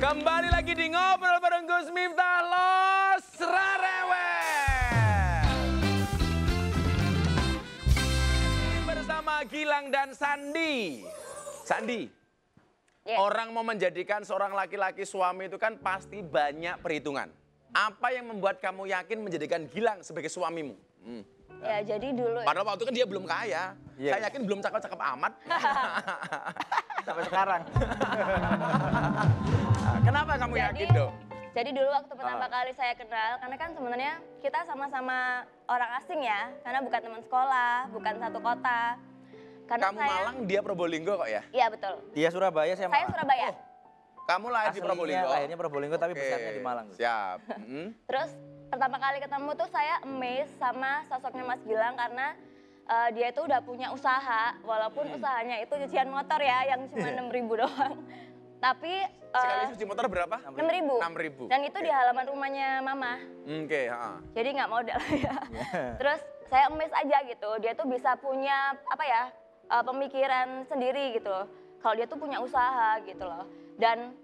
Kembali lagi di Ngobrol bareng Gus Miftah Los Rarewel. Bersama Gilang dan Sandi. Sandi, orang mau menjadikan seorang laki-laki suami itu kan pasti banyak perhitungan. Apa yang membuat kamu yakin menjadikan Gilang sebagai suamimu? Ya jadi dulu. Padahal waktu itu kan dia belum kaya. Iya. Saya yakin belum cakep-cakep amat. Sampai sekarang. Kenapa kamu yakin, Dok? Jadi dulu waktu pertama kali saya kenal, karena kan sebenarnya kita sama-sama orang asing ya, karena bukan teman sekolah, bukan satu kota. Karena Kamu Malang, dia Probolinggo kok ya? Iya betul. Dia Surabaya, saya Saya Malang. Surabaya. Kamu lahir di Aslinya Probolinggo? lahirnya Probolinggo tapi Oke, besarnya di Malang. Siap. Terus pertama kali ketemu tuh saya amazed sama sosoknya Mas Gilang karena dia itu udah punya usaha, walaupun usahanya itu cucian motor ya, yang cuma 6.000 doang. Tapi Sekali cuci motor berapa? 6.000. 6.000. Dan itu di halaman rumahnya Mama. Oke, ha. Jadi nggak modal ya. Terus saya amazed aja gitu, dia tuh bisa punya apa ya, pemikiran sendiri gitu loh. Kalau dia tuh punya usaha gitu loh. Dan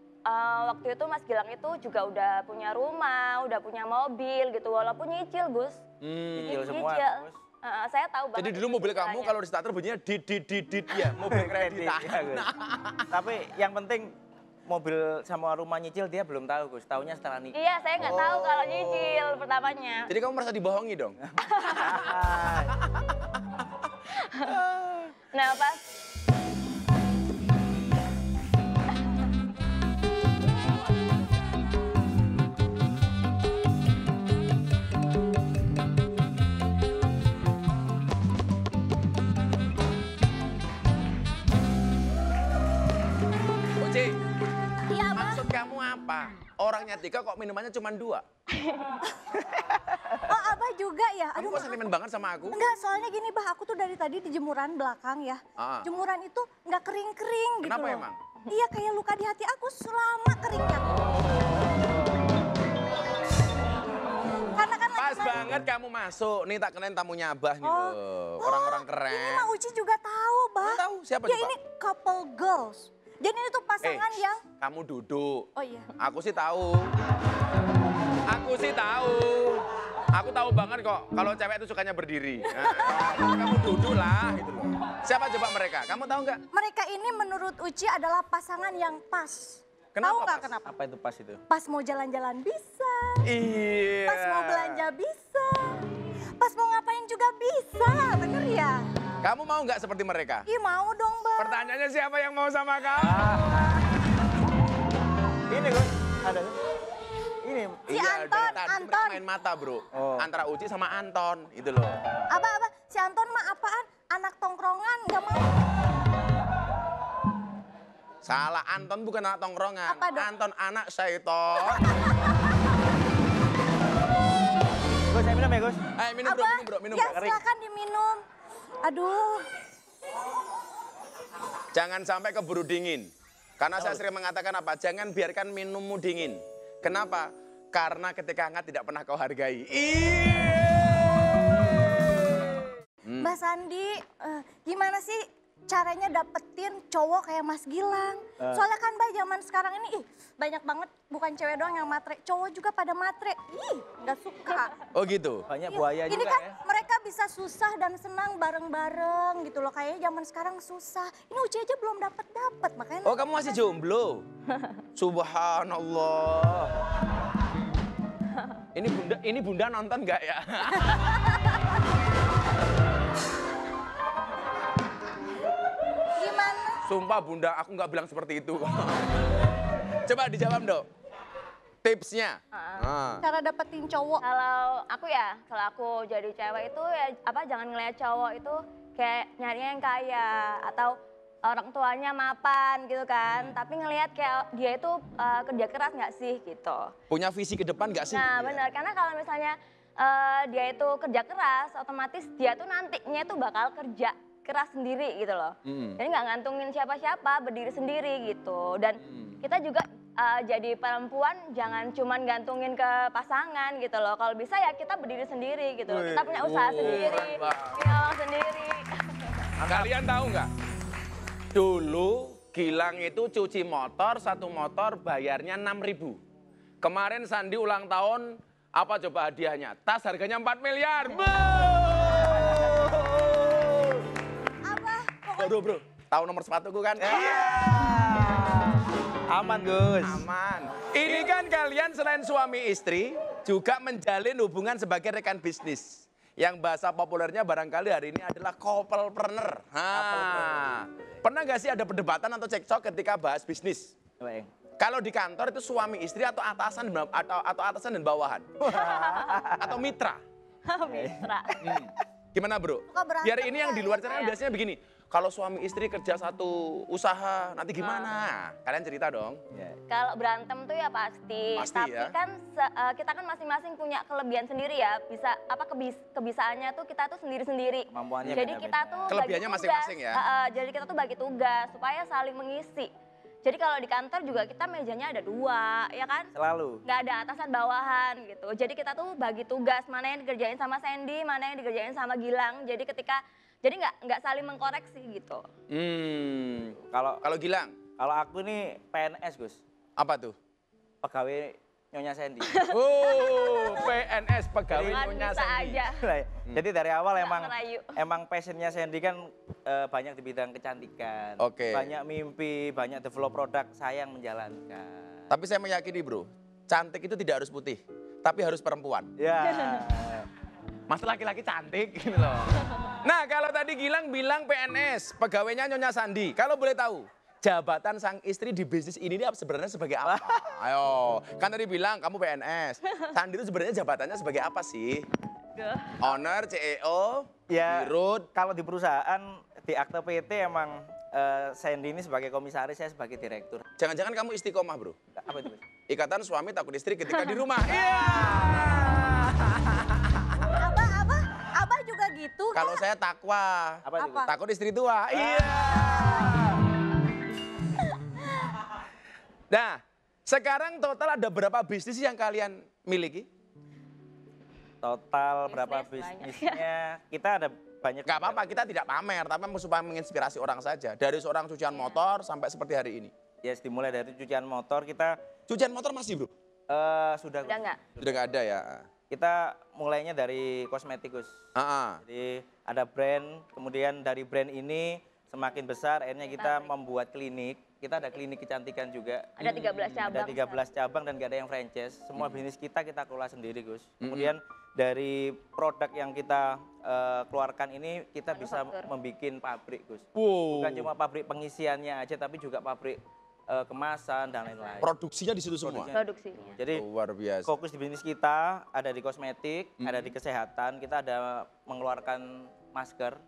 waktu itu Mas Gilang itu juga udah punya rumah, udah punya mobil gitu, walaupun nyicil Gus. Nyicil semua, Gus. Saya tahu banget. Jadi dulu mobil kamu kalau di starter bunyinya dit ya, mobil kreditan. Iya, Gus. Tapi yang penting mobil sama rumah nyicil dia belum tahu, Gus. Taunya setelah nikah. Iya, saya nggak tahu kalau nyicil pertamanya. Jadi kamu merasa dibohongi dong? Nah pas Uci, iya Mas. maksud kamu apa? Orangnya 3 kok minumannya cuma 2? Oh, Abah juga ya? Kamu Aduh, kok sentimen banget sama aku? enggak, soalnya gini Bah, aku tuh dari tadi di jemuran belakang ya. Jemuran itu enggak kering-kering gitu Kenapa loh. emang? Iya, kayak luka di hati aku selama keringnya. Karena kan Pas banget kamu masuk. Nih tak kenalin tamunya Abah nih loh. Orang-orang Ini keren. mah Uci juga tahu, Bah. Kamu tahu siapa Ya coba? ini couple girls. Jadi ini tuh pasangan yang... Kamu duduk. Oh iya. Aku sih tahu. Aku sih tahu. Aku tahu banget kok kalau cewek itu sukanya berdiri. Kamu duduk lah gitu loh. Siapa coba mereka? Kamu tahu nggak? Mereka ini menurut Uci adalah pasangan yang pas. Kenapa Tahu nggak pas? kenapa? Apa itu pas itu? Pas mau jalan-jalan bisa. Iya. Pas mau belanja bisa. Pas mau ngapain juga bisa, bener ya? Kamu mau nggak seperti mereka? Ih mau dong, Bang. Pertanyaannya siapa yang mau sama kamu? Ini, Gus. Ada, Gus. Ini. Si Iya, Anton, dari tadi Anton. mereka main mata, bro. Oh. Antara Uci sama Anton, itu loh. Abah, si Anton mah apaan? Anak tongkrongan, gak mau. Salah, Anton bukan anak tongkrongan. Apa dong? Anton anak syaiton. Gus, saya minum ya, Gus. Ayo minum bro, Abah, minum bro, minum ya bro. silakan diminum. Aduh, Jangan sampai keburu dingin. Karena saya sering mengatakan apa? Jangan biarkan minummu dingin. Kenapa? Karena ketika hangat tidak pernah kau hargai. Mbak Sandi, gimana sih caranya dapetin cowok kayak Mas Gilang? Soalnya kan Mbak zaman sekarang ini, banyak banget bukan cewek doang yang matre, cowok juga pada matre. Ih, nggak suka. Oh gitu? Banyak buaya Ini juga kan ya. mereka bisa susah dan senang bareng-bareng gitu loh. Kayaknya zaman sekarang susah. Ini Uci aja belum dapet makanya. Oh kamu masih jomblo? Subhanallah. Ini bunda nonton nggak ya? Gimana? Sumpah bunda, aku nggak bilang seperti itu. Coba dijawab dong. Tipsnya. Cara dapetin cowok. Kalau aku ya, kalau aku jadi cewek itu ya apa jangan ngeliat cowok itu kayak nyarinya yang kaya atau orang tuanya mapan gitu kan. Tapi ngelihat kayak dia itu kerja keras nggak sih gitu. Punya visi ke depan nggak sih? Nah benar, karena kalau misalnya dia itu kerja keras, otomatis dia tuh nantinya tuh bakal kerja keras sendiri gitu loh. Jadi nggak ngantungin siapa-siapa, berdiri sendiri gitu. Dan kita juga jadi perempuan jangan cuman gantungin ke pasangan gitu loh. Kalau bisa ya kita berdiri sendiri gitu loh. Kita punya usaha sendiri, punya uang sendiri. Kalian tahu nggak? Dulu Gilang itu cuci motor, satu motor bayarnya 6.000. Kemarin Sandi ulang tahun, apa coba hadiahnya? Tas harganya 4 miliar. Abah, Bro, bro, tahu nomor sepatuku kan? Aman Gus. Aman. Ini kan kalian selain suami istri, juga menjalin hubungan sebagai rekan bisnis. Yang bahasa populernya barangkali hari ini adalah couple-planner. Pernah nggak sih ada perdebatan atau cekcok ketika bahas bisnis? Baik. Kalau di kantor itu suami istri atau atasan atau atasan dan bawahan? Atau mitra? Mitra. Gimana bro? Suka berantem Biar ini yang di luar nggak sana biasanya begini. Kalau suami istri kerja satu usaha, nanti gimana? Kalian cerita dong. Ya. Kalau berantem tuh ya pasti, Pasti tapi ya. kan kita kan masing-masing punya kelebihan sendiri ya. Bisa apa kebisaannya tuh kita tuh sendiri-sendiri. Kemampuannya Jadi beda-beda. kita tuh Kelebihannya bagi tugas. masing-masing ya? Jadi kita tuh bagi tugas supaya saling mengisi. Jadi kalau di kantor juga kita mejanya ada 2, ya kan? Selalu. Nggak ada atasan bawahan gitu. Jadi kita tuh bagi tugas mana yang dikerjain sama Sandy, mana yang dikerjain sama Gilang. Jadi nggak saling mengkoreksi gitu. Kalau Gilang, Kalau aku nih PNS Gus. apa tuh? Pegawai Nyonya Sandy. Oh, PNS pegawai Kan Nyonya bisa Sandy. aja. Jadi dari awal Nggak emang ngerayu. emang passionnya Sandy kan banyak di bidang kecantikan. Oke. Banyak mimpi, banyak develop produk, saya yang menjalankan. Tapi saya meyakini bro, cantik itu tidak harus putih, tapi harus perempuan. Ya. Masa laki-laki cantik gitu loh. Nah kalau tadi Gilang bilang PNS, pegawainya Nyonya Sandy. Kalau boleh tahu, jabatan sang istri di bisnis ini sebenarnya sebagai apa? Ayo, kan tadi bilang kamu PNS. Sandy itu sebenarnya jabatannya sebagai apa sih? Owner, CEO, Ya, dirut. kalau di perusahaan, di akte PT emang Sandy ini sebagai komisaris, saya sebagai direktur. Jangan-jangan kamu istiqomah bro? Apa itu? Gus? Ikatan suami takut istri ketika di rumah. Iya. Abah juga gitu. Kalau saya takwa, Apa itu? Gus? takut istri tua. Iya. Nah, sekarang total ada berapa bisnis yang kalian miliki? Total berapa Bisnis banyak. bisnisnya? Kita ada banyak. Gak apa-apa, kita tidak pamer, tapi supaya menginspirasi orang saja. Dari seorang cucian motor sampai seperti hari ini. Ya, dimulai dari cucian motor kita Cucian motor masih bro? sudah. Udah nggak? Sudah gak ada ya? Kita mulainya dari kosmetik Gus. Jadi ada brand, kemudian dari brand ini semakin besar, akhirnya kita membuat klinik. Kita ada klinik kecantikan juga. Ada 13 cabang. Ada 13 cabang dan gak ada yang franchise. Semua bisnis kita kelola sendiri Gus. Kemudian dari produk yang kita keluarkan ini kita bisa membuat pabrik Gus. Wow. Bukan cuma pabrik pengisiannya aja tapi juga pabrik kemasan dan lain-lain. Produksinya di situ semua? Produksinya. Jadi Luar biasa. fokus di bisnis kita ada di kosmetik, ada di kesehatan, kita ada mengeluarkan masker.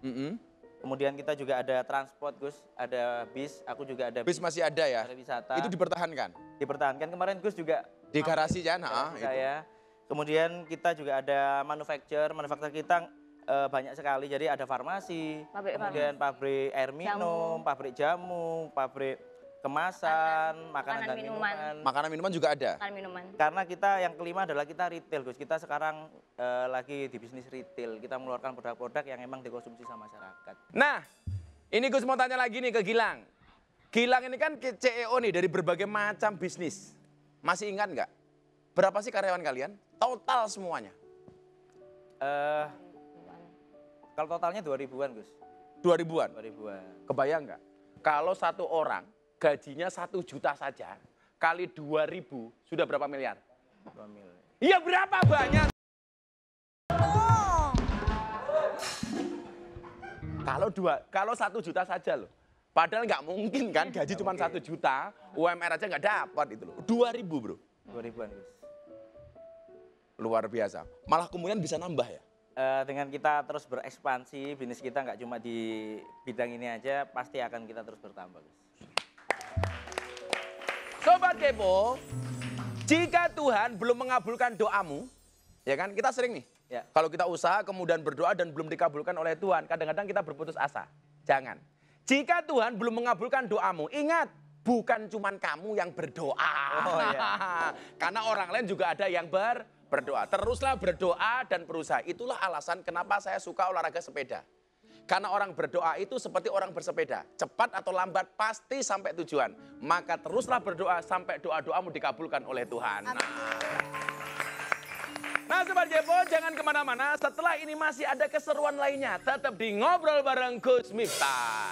Kemudian kita juga ada transport Gus, ada bis, aku juga ada Bis masih ada ya? pariwisata. Itu dipertahankan? Dipertahankan. Kemarin Gus juga Di garasi kan? garasi saya. Kemudian kita juga ada manufacture kita banyak sekali. Jadi ada farmasi, Pabrik kemudian pabrik air minum, pabrik jamu, pabrik kemasan, makanan dan minuman. minuman. Makanan minuman juga ada? Makan minuman. Karena kita yang kelima adalah kita retail Gus. Kita sekarang lagi di bisnis retail. Kita mengeluarkan produk-produk yang emang dikonsumsi sama masyarakat. Nah, ini Gus mau tanya lagi nih ke Gilang. Gilang ini kan CEO nih dari berbagai macam bisnis. Masih ingat nggak? Berapa sih karyawan kalian? Total semuanya. Kalau totalnya 2000-an Gus. 2000-an? 2000-an. Kebayang nggak? Kalau satu orang gajinya 1 juta saja, kali 2000 sudah berapa miliar? 2 miliar. Iya berapa banyak? Kalau 1 juta saja loh. Padahal nggak mungkin kan gaji cuma 1 juta, UMR aja nggak dapat itu loh. 2000 bro. 2000-an Gus. Luar biasa. Malah kemudian bisa nambah ya? Dengan kita terus berekspansi, bisnis kita nggak cuma di bidang ini aja, pasti akan kita terus bertambah Gus. Sobat Kepo, jika Tuhan belum mengabulkan doamu, ya kan kita sering nih. Ya. Kalau kita usaha kemudian berdoa dan belum dikabulkan oleh Tuhan, kadang-kadang kita berputus asa. Jangan. Jika Tuhan belum mengabulkan doamu, ingat, bukan cuma kamu yang berdoa. Oh, iya. Karena orang lain juga ada yang berdoa. Teruslah berdoa dan berusaha. Itulah alasan kenapa saya suka olahraga sepeda. Karena orang berdoa itu seperti orang bersepeda. Cepat atau lambat pasti sampai tujuan. Maka teruslah berdoa sampai doa-doamu dikabulkan oleh Tuhan. Nah Sobat Kepo, jangan kemana-mana. Setelah ini masih ada keseruan lainnya. Tetap di Ngobrol bareng Coach Miftah.